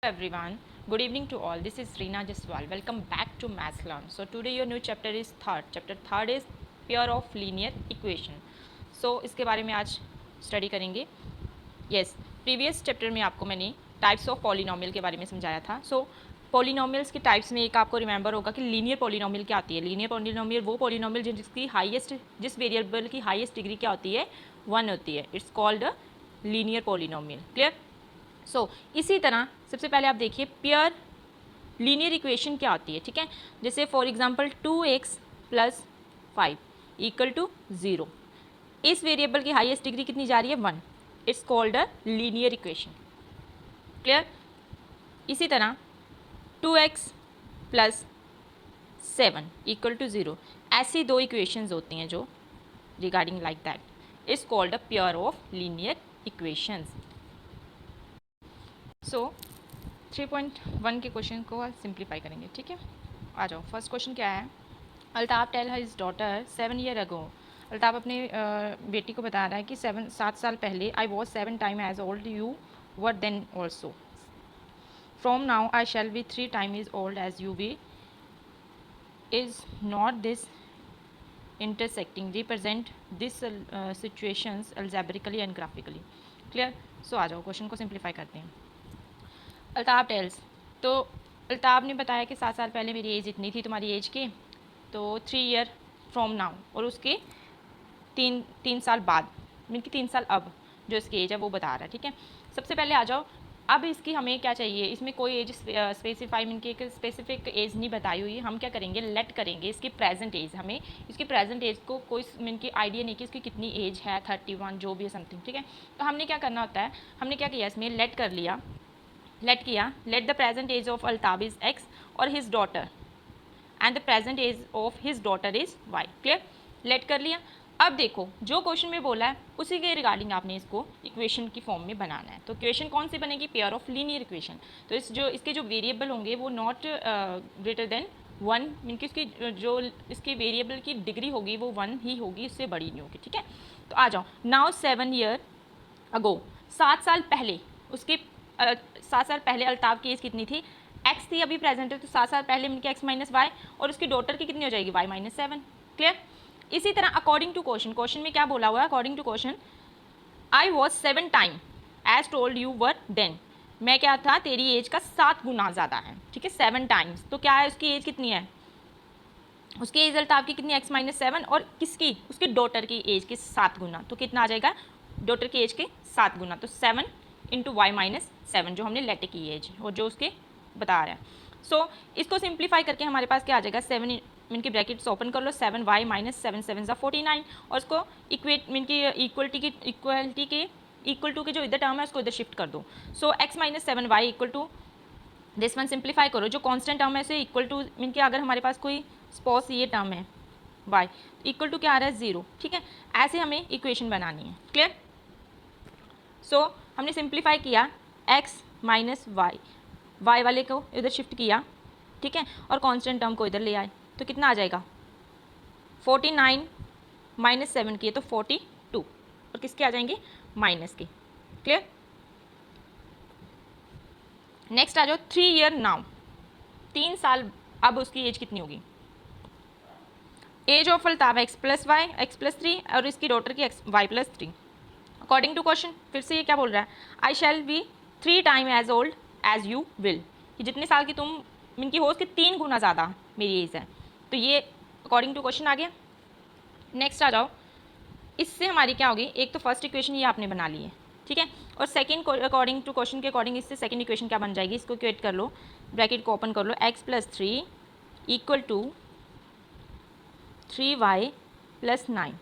Everyone, good evening to all. This is Reena Jaswal. Welcome back to Maths Learn. So today your new chapter is third. Chapter third is pair of linear equation. So इसके बारे में आज study करेंगे. Yes, previous chapter में आपको मैंने types of polynomial के बारे में समझाया था. सो पॉलिनोमियल्स के टाइप्स में एक आपको रिमेंबर होगा कि लीनियर पॉलिनोमियल क्या आती है. लीनियर पॉलिनोमियल वो पॉलिनोमियल जिसकी हाईएस्ट जिस वेरिएबल की हाईएस्ट डिग्री क्या होती है, 1 होती है. It's called a linear polynomial. Clear. So इसी तरह सबसे पहले आप देखिए पेयर लीनियर इक्वेशन क्या होती है. ठीक है, जैसे फॉर एग्जांपल 2x + 5 = 0. इस वेरिएबल की हाईएस्ट डिग्री कितनी जा रही है, 1. It's called a linear equation. Clear. इसी तरह 2x + 7 = 0. ऐसी दो इक्वेशंस होती हैं जो regarding like that is called a pair of linear equations. So 3.1 के क्वेश्चन को सिंप्लीफाई करेंगे. ठीक है, आ जाओ. फर्स्ट क्वेश्चन क्या है. Altaf tell his daughter 7 year ago. Altaf अपने बेटी को बता रहा है कि 7 साल पहले I was 7 time as old you were then also. From now I shall be 3 time as old as you be. Is not this intersecting. Represent this situations algebraically and graphically. Clear. So आ जाओ question को simplify करते हैं. Altaf tales, तो अल्ताफ ने बताया कि 7 साल पहले मेरी एज इतनी थी तुम्हारी एज की, तो 3 ईयर फ्रॉम नाउ, और उसके तीन साल बाद मीन कि 3 साल अब जो इसकी एज है वो बता रहा है. ठीक है, सबसे पहले आ जाओ. अब इसकी हमें क्या चाहिए, इसमें कोई एज स्पेसिफाई मीन की एक स्पेसिफिक एज नहीं बताई हुई है. हम क्या करेंगे, लेट करेंगे इसकी प्रेजेंट एज. हमें इसकी प्रेजेंट एज को कोई मीन की आइडिया नहीं कि इसकी कितनी एज है, 31 जो भी है समथिंग. ठीक है, तो हमने क्या करना होता है, हमने क्या किया इसमें लेट कर लिया. लेट किया, let the present age of Altaf is x और his daughter and the present age of his daughter is y. Clear. Let कर लिया. अब देखो जो क्वेश्चन में बोला है उसी के रिगार्डिंग आपने इसको इक्वेशन की फॉर्म में बनाना है. तो इक्वेशन कौन सी बनेगी, पेयर ऑफ लीनियर इक्वेशन. तो इसके जो वेरिएबल होंगे वो नॉट ग्रेटर देन 1 मीन कि इसकी जो इसकी वेरिएबल की डिग्री होगी वो 1 ही होगी, इससे बड़ी नहीं होगी. ठीक है, तो आ जाओ. नाउ 7 ईयर अगो, 7 साल पहले उसके 7 साल पहले अल्ताफ की एज कितनी थी, x थी. अभी प्रेजेंट है तो 7 साल पहले मिलकर x माइनस वाई, और उसकी डॉटर की कितनी हो जाएगी, y माइनस 7. क्लियर. इसी तरह अकॉर्डिंग टू क्वेश्चन, क्वेश्चन में क्या बोला हुआ है, according to question I was 7 time age told you were then. मैं क्या था, तेरी एज का 7 गुना ज़्यादा है. ठीक है, 7 टाइम्स. तो क्या है, उसकी एज कितनी है, उसकी एज अल्ताफ की कितनी, x माइनस 7, और किसकी, उसकी डॉटर की एज के 7 गुना. तो कितना आ जाएगा, डॉटर की एज के 7 गुना. तो 7 इंटू वाई माइनस 7 जो हमने लेट की एज और जो उसके बता रहा है. सो इसको सिंप्लीफाई करके हमारे पास क्या आ जाएगा, 7 इनकी ब्रैकेट्स ओपन कर लो, 7y माइनस 7 7 49, और उसको इक्वेट मीन की इक्वलिटी के इक्वल टू के जो इधर टर्म है उसको इधर शिफ्ट कर दो. So x minus 7y equal to this one. Simplify करो, जो कांस्टेंट टर्म है उसे इक्वल टू मीन कि अगर हमारे पास कोई सपोज ये टर्म है y इक्वल टू क्या आ रहा है, 0. ठीक है, ऐसे हमें इक्वेशन बनानी है. क्लियर. सो हमने सिंप्लीफाई किया, x माइनस वाई वाले को इधर शिफ्ट किया. ठीक है, और कांस्टेंट टर्म को इधर ले आए. तो कितना आ जाएगा, 49 माइनस 7 की है तो 42, और किसके आ जाएंगे, माइनस के. क्लियर. नेक्स्ट आ जाओ 3 ईयर नाउ. 3 साल अब उसकी एज कितनी होगी, age of Altaf x plus y x plus 3 और इसकी डॉटर की y plus 3. According to question फिर से ये क्या बोल रहा है, I shall be 3 time as old as you will. कि जितने साल की तुम इनकी हो उसके 3 गुना ज़्यादा मेरी एज है. तो ये अकॉर्डिंग टू क्वेश्चन आ गया. नेक्स्ट आ जाओ, इससे हमारी क्या होगी, एक तो फर्स्ट इक्वेशन ये आपने बना ली है. ठीक है, और सेकंड अकॉर्डिंग टू क्वेश्चन के अकॉर्डिंग इससे सेकंड इक्वेशन क्या बन जाएगी, इसको क्रिएट कर लो, ब्रैकेट को ओपन कर लो, x plus 3 equal to 3y plus 9.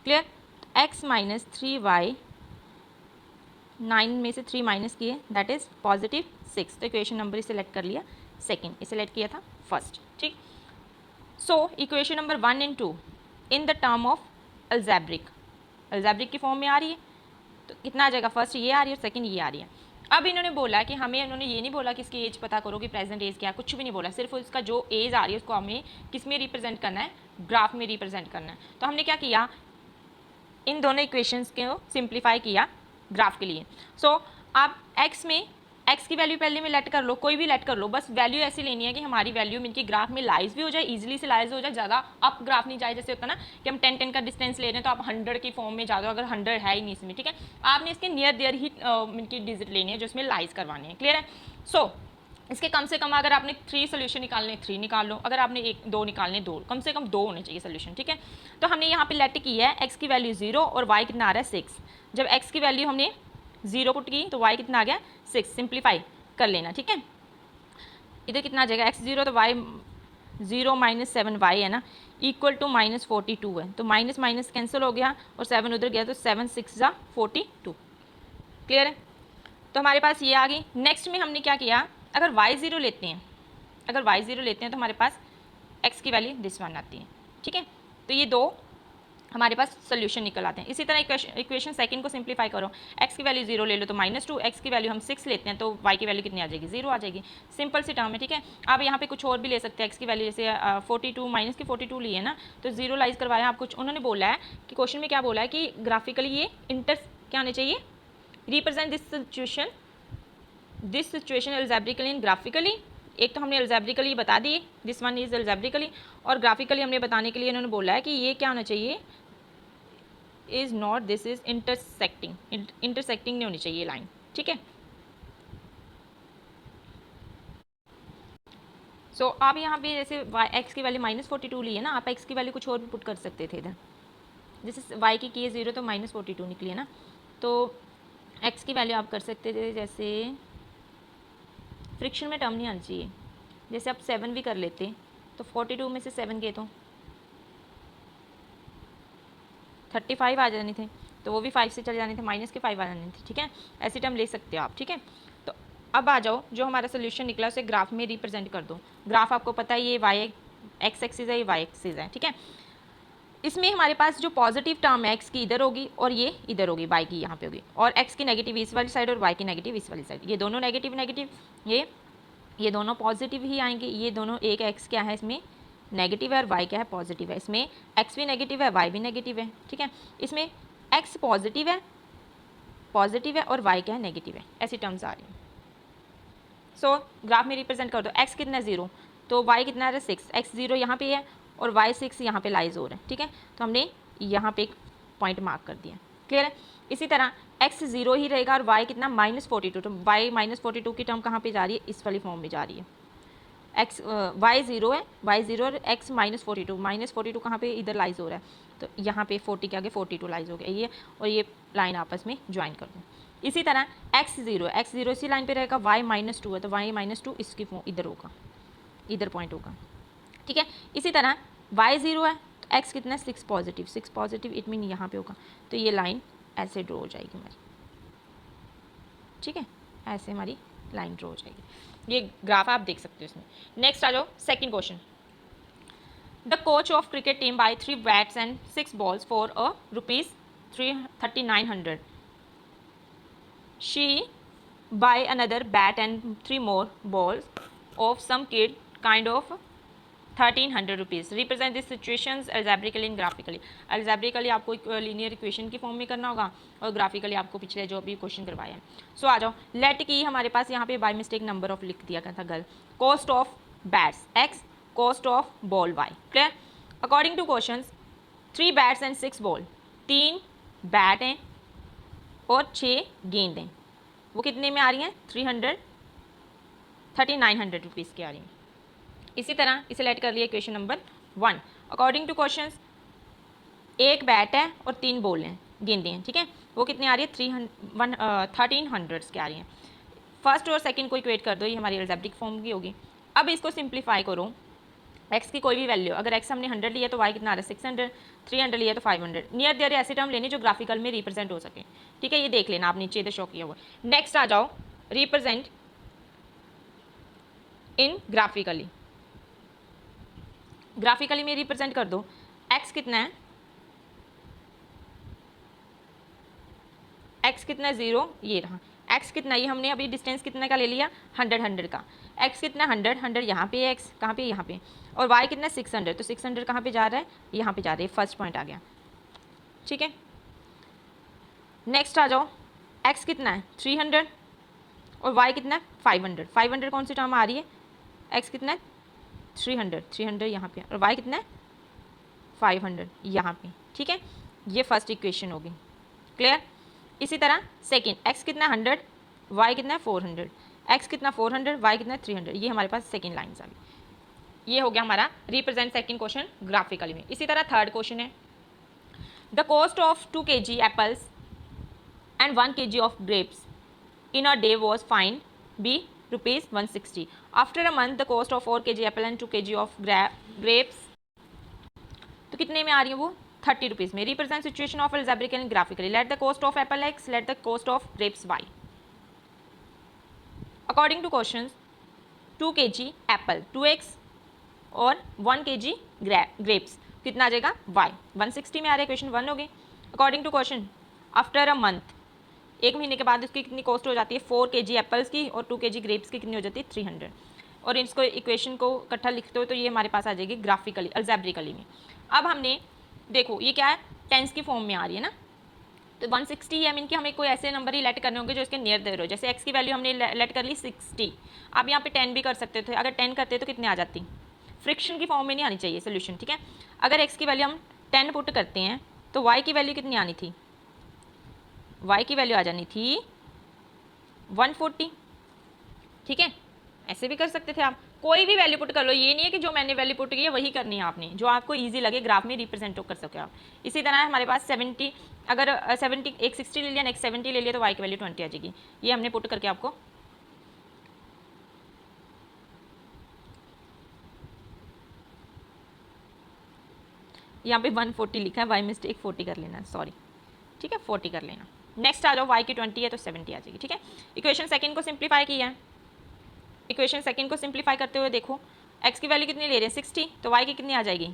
Clear. x minus 3y, 9 में से 3 माइनस किए दैट इज पॉजिटिव 6. तो इक्वेशन नंबर इसे सेलेक्ट कर लिया सेकंड, इसे सेलेक्ट किया था फर्स्ट. ठीक. So equation number 1 and 2 in the term of algebraic की फॉर्म में आ रही है. तो कितना आ जाएगा, फर्स्ट ये आ रही है और सेकंड ये आ रही है. अब इन्होंने बोला कि हमें, इन्होंने ये नहीं बोला कि इसकी एज पता करो कि प्रेजेंट एज क्या है, कुछ भी नहीं बोला. सिर्फ इसका जो एज आ रही है उसको हमें किस में रिप्रेजेंट करना है, ग्राफ में रिप्रेजेंट करना है. तो हमने क्या किया, इन दोनों इक्वेशंस को सिंप्लीफाई किया ग्राफ के लिए. सो आप x में एक्स की वैल्यू पहले में लेट कर लो, कोई भी लेट कर लो, बस वैल्यू ऐसी लेनी है कि हमारी वैल्यू इनकी ग्राफ में लाइज भी हो जाए, इजीली से लाइज हो जाए, ज़्यादा अप ग्राफ नहीं जाए। जैसे होता है ना कि हम 10 10 का डिस्टेंस ले रहे हैं तो आप 100 की फॉर्म में जा दो, अगर 100 है ही नहीं इसमें, ठीक है, आपने इसके नियर देयर ही इनकी डिजिट लेनी है जो इसमें लाइज करवानी है। क्लियर है? सो इसके कम से कम अगर आपने 3 सोल्यूशन निकालने 3 निकाल लो, अगर आपने 2 निकालने 2, कम से कम 2 होने चाहिए सोल्यूशन, ठीक है। तो हमने यहाँ पे लेट की है एक्स की वैल्यू 0 और वाई कितना आ रहा है 6। जब एक्स की वैल्यू हमने 0 पुट की तो वाई कितना आ गया 6, सिंप्लीफाई कर लेना, ठीक है। इधर कितना आ जाएगा एक्स 0 तो वाई 0 माइनस 7 वाई है ना, इक्वल टू माइनस 42 है, तो माइनस माइनस कैंसिल हो गया और 7 उधर गया तो 7 6 जा 42। क्लियर है? तो हमारे पास ये आ गई। नेक्स्ट में हमने क्या किया, अगर y0 लेते हैं, अगर y0 लेते हैं तो हमारे पास x की वैल्यू दिस वन आती है, ठीक है। तो ये 2 हमारे पास सोल्यूशन निकल आते हैं। इसी तरह इक्वेशन सेकंड को सिंप्लीफाई करो, x की वैल्यू 0 ले लो तो -2, x की वैल्यू हम 6 लेते हैं तो y की वैल्यू कितनी आ जाएगी 0 आ जाएगी। सिंपल सी टर्म है, ठीक है। आप यहाँ पे कुछ और भी ले सकते हैं, x की वैल्यू जैसे 42 माइनस की 42 ली है ना, तो 0 लाइज करवाया आप। कुछ उन्होंने बोला है कि क्वेश्चन में क्या बोला है कि ग्राफिकली ये क्या आने चाहिए, represent this situation algebraically and graphically. एक तो हमने एल्जेब्रिकली बता दी, दिस वन इज एल्जेब्रिकली, और ग्राफिकली हमने बताने के लिए इन्होंने बोला है कि ये क्या होना चाहिए, is not, this is intersecting, intersecting नहीं होनी चाहिए लाइन, ठीक है। सो आप यहाँ पे जैसे एक्स की वैल्यू -42 ली है ना, आप एक्स की वैल्यू कुछ और भी पुट कर सकते थे इधर, जैसे वाई की है 0 तो -42 निकली है ना, तो एक्स की वैल्यू आप कर सकते थे, जैसे फ्रिक्शन में टर्म नहीं आनी चाहिए, जैसे आप 7 भी कर लेते तो 42 में से 7 गए तो 35 आ जाने थे, तो वो भी 5 से चले जाने थे, माइनस के 5 आ जाने थे, ठीक है। ऐसी टर्म ले सकते हो आप, ठीक है। तो अब आ जाओ, जो हमारा सोल्यूशन निकला उसे ग्राफ में रिप्रेजेंट कर दो। ग्राफ आपको पता है ये वाई एक्स एक्सिस है, ये वाई एक्सिस है, ठीक है। इसमें हमारे पास जो पॉजिटिव टर्म है एक्स की इधर होगी और ये इधर होगी, वाई की यहाँ पे होगी, और एक्स की नेगेटिव इस वाली साइड और वाई की नेगेटिव इस वाली साइड, ये दोनों नेगेटिव नेगेटिव, ये दोनों पॉजिटिव ही आएंगे। ये दोनों, एक एक्स क्या है इसमें नेगेटिव है और वाई क्या है पॉजिटिव है, इसमें एक्स भी नेगेटिव है वाई भी नेगेटिव है, ठीक है। इसमें एक्स पॉजिटिव है और वाई क्या है नेगेटिव है, ऐसी टर्म्स आ रही हैं। सो ग्राफ में रिप्रेजेंट कर दो, एक्स कितना है 0 तो वाई कितना है 6, एक्स 0 यहाँ पे है और वाई 6 यहाँ पे लाइज हो रहा है, ठीक है। तो हमने यहाँ पे एक पॉइंट मार्क कर दिया, क्लियर है। इसी तरह एक्स 0 ही रहेगा और वाई कितना -42, तो वाई -42 की टर्म कहाँ पे जा रही है, इस वाली फॉर्म में जा रही है। एक्स वाई 0 है, वाई 0 और एक्स -42 कहाँ पे इधर लाइज हो रहा है, तो यहाँ पे 40 के आगे 42 लाइज हो गया ये, और ये लाइन आपस में ज्वाइन कर दो। इसी तरह एक्स 0 इसी लाइन पे रहेगा, वाई -2 है तो वाई -2 इसकी फॉर्म इधर होगा, इधर पॉइंट होगा, ठीक है। इसी तरह वाई 0 है तो एक्स कितना है 6 पॉजिटिव, इट मीन यहाँ पे होगा, तो ये लाइन ऐसे ड्रॉ हो जाएगी हमारी, ठीक है, ऐसे हमारी लाइन ड्रॉ हो जाएगी। ये ग्राफ आप देख सकते हो इसमें। नेक्स्ट आ जाओ second question, the coach of cricket team buy 3 bats and 6 balls for a ₹3900, she buy another bat and 3 more balls of some kid kind of ₹1300। Represent this situations algebraically and graphically। algebraically आपको linear equation की form में करना होगा और graphically आपको पिछले जो भी क्वेश्चन करवाया है। सो आ जाओ, लेट की हमारे पास यहाँ पे बाय मिस्टेक नंबर ऑफ लिख दिया था girl, cost of bats x, cost of ball y, clear. According to question 3 bats and 6 ball, 3 bat हैं और 6 गेंद हैं, वो कितने में आ रही हैं ₹3900 की आ रही हैं। इसी तरह इसे लेट कर लिया equation number 1। According to question एक बैट है और 3 बॉल हैं, गेंदें हैं, ठीक है, वो कितने आ रही है 1300 की आ रही हैं। फर्स्ट और सेकंड को इक्वेट कर दो, ये हमारी अलजेब्रिक फॉर्म की होगी। अब इसको सिंप्लीफाई करो, एक्स की कोई भी वैल्यू, अगर एक्स हमने 100 लिया तो वाई कितना आ रहा है 600, 300 लिया तो 500, नियर देयर ऐसे टर्म लेने जो ग्राफिकल में रिप्रेजेंट हो सके, ठीक है। ये देख लेना आप नीचे इधर शो किया हुआ। नेक्स्ट आ जाओ, रिप्रेजेंट इन ग्राफिकली, ग्राफिकली में रिप्रेजेंट कर दो, एक्स कितना है, एक्स कितना है 0, ये रहा एक्स कितना, ये हमने अभी डिस्टेंस कितने का ले लिया 100 का, एक्स कितना 100 यहाँ पे, एक्स कहाँ पे यहाँ पे, और वाई कितना 600, तो 600 कहाँ पे जा रहा है यहाँ पे जा रहा है, फर्स्ट पॉइंट आ गया, ठीक है। नेक्स्ट आ जाओ, एक्स कितना है 300, और y कितना है 500, 500 कौन सी टर्म आ रही है, x कितना है 300, 300 यहाँ पे, और y कितना है 500 यहाँ पे, ठीक है। ये फर्स्ट इक्वेशन होगी, क्लियर। इसी तरह सेकेंड, x कितना 100, y कितना है 400, x कितना 400, y कितना 300, ये हमारे पास सेकेंड लाइन्स आ गई। ये हो गया हमारा रिप्रेजेंट सेकेंड क्वेश्चन ग्राफिकली में। इसी तरह थर्ड क्वेश्चन है, the cost of 2 kg apples and 1 kg of grapes in a day was fine be rupees 160. After a month the cost of 4 kg apple and 2 kg of grapes, तो कितने में आ रही है वो 30 रुपीज़ में। Represent situation of algebraically and graphically, let the cost of apple x, let the cost of grapes y. According to questions 2 kg apple 2x और 1 kg grapes कितना आ जाएगा y, 160 में आ रहा है, क्वेश्चन 1 हो गई। According to question after a month, एक महीने के बाद उसकी कितनी कॉस्ट हो जाती है 4 kg एप्पल्स की और 2 kg ग्रेप्स की कितनी हो जाती है 300। और इसको इक्वेशन को इकट्ठा लिखते हो तो ये हमारे पास आ जाएगी ग्राफिकली अल्जेब्रिकली में। अब हमने देखो ये क्या है टेंस की फॉर्म में आ रही है ना, तो 160 है, मीन कि हमें कोई ऐसे नंबर ही लेट करने होंगे जो इसके नियर देर हो। जैसे x की वैल्यू हमने लेट कर ली 60, आप यहाँ पे 10 भी कर सकते थे। अगर 10 करते तो कितने आ जाती, फ्रिक्शन की फॉर्म में नहीं आनी चाहिए सोल्यूशन, ठीक है। अगर x की वैल्यू हम 10 पुट करते हैं तो y की वैल्यू कितनी आनी थी, y की वैल्यू आ जानी थी 140, ठीक है। ऐसे भी कर सकते थे आप, कोई भी वैल्यू पुट कर लो, ये नहीं है कि जो मैंने वैल्यू पुट की है वही करनी है आपने, जो आपको इजी लगे ग्राफ में रिप्रेजेंट कर सके आप। इसी तरह हमारे पास 70, अगर 70 एक 60 ले लिया नेक्स्ट 70 ले लिया तो y की वैल्यू 20 आ जाएगी। ये हमने पुट करके आपको यहाँ पे 140 लिखा है, बाई मिस्टेक 40 कर लेना, सॉरी, ठीक है 40 कर लेना। नेक्स्ट आ जाओ, y की 20 है तो 70 आ जाएगी, ठीक है। इक्वेशन सेकंड को सिंप्लीफाई किया है, इक्वेशन सेकंड को सिंप्लीफाई करते हुए देखो x की वैल्यू कितनी ले रहे हैं 60, तो y की कितनी आ जाएगी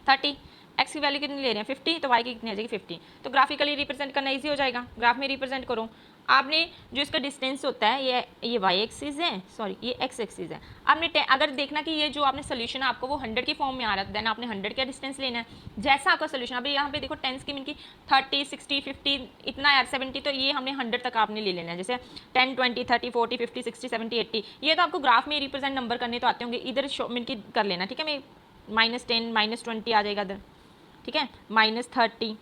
30, x की वैल्यू कितनी ले रहे हैं 50, तो y की कितनी आ जाएगी 50। तो ग्राफिकली रिप्रेजेंट करना ईजी हो जाएगा, ग्राफ में रिप्रेजेंट करो। आपने जो इसका डिस्टेंस होता है ये y एक्सिस है, सॉरी ये x एक्सिस है। आपने अगर देखना कि ये जो आपने सोल्यूशन है आपको वो 100 की फॉर्म में आ रहा है, देन आपने 100 का डिस्टेंस लेना है। जैसा आपका सोल्यूशन, अभी यहाँ पे देखो टेंस की मीन की 30 60 50 इतना यार 70, तो ये हमने 100 तक आपने ले लेना है। जैसे 10 20 30 40 50 60 70 80, ये तो आपको ग्राफ में रिप्रेजेंट नंबर करने तो आते होंगे, इधर मीन की कर लेना, ठीक है। मैं -10 -20 आ जाएगा इधर, ठीक है, -30,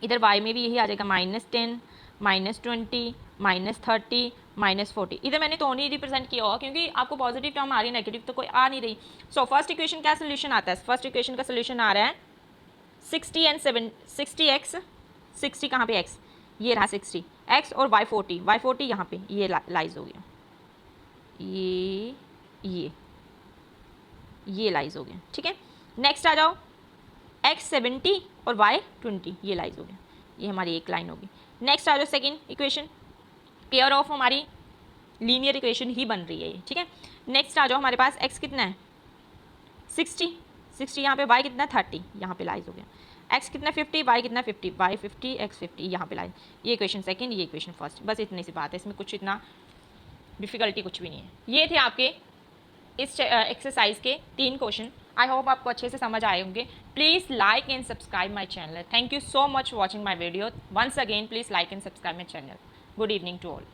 इधर y में भी यही आ जाएगा -10 -20 -30 -40। इधर मैंने तो नहीं रिप्रेजेंट किया होगा क्योंकि आपको पॉजिटिव टर्म आ रही है, नेगेटिव तो कोई आ नहीं रही। सो फर्स्ट इक्वेशन क्या सोल्यूशन आता है, फर्स्ट इक्वेशन का सोल्यूशन आ रहा है 60 एंड 60x, 60 कहाँ पे x, ये रहा 60 x और y 40 यहाँ पे ये लाइज हो गया, ये लाइज हो गया, ठीक है। नेक्स्ट आ जाओ x 70 और y 20, ये लाइज हो गया, ये हमारी एक लाइन होगी। नेक्स्ट आ जाओ सेकेंड इक्वेशन, पेयर ऑफ हमारी लीनियर इक्वेशन ही बन रही है ये, ठीक है। नेक्स्ट आ जाओ हमारे पास x कितना है 60 यहाँ पे, y कितना 30 यहाँ पे लाइज हो गया, x कितना 50 y कितना 50, y 50 x 50 यहाँ पे लाइज। ये इक्वेशन सेकेंड, ये इक्वेशन फर्स्ट, बस इतनी सी बात है, इसमें कुछ इतना डिफिकल्टी कुछ भी नहीं है। ये थे आपके इस एक्सरसाइज के 3 क्वेश्चन। आई होप आपको अच्छे से समझ आए होंगे। Please like and subscribe my channel. Thank you so much watching my video. Once again please like and subscribe my channel. Good evening to all.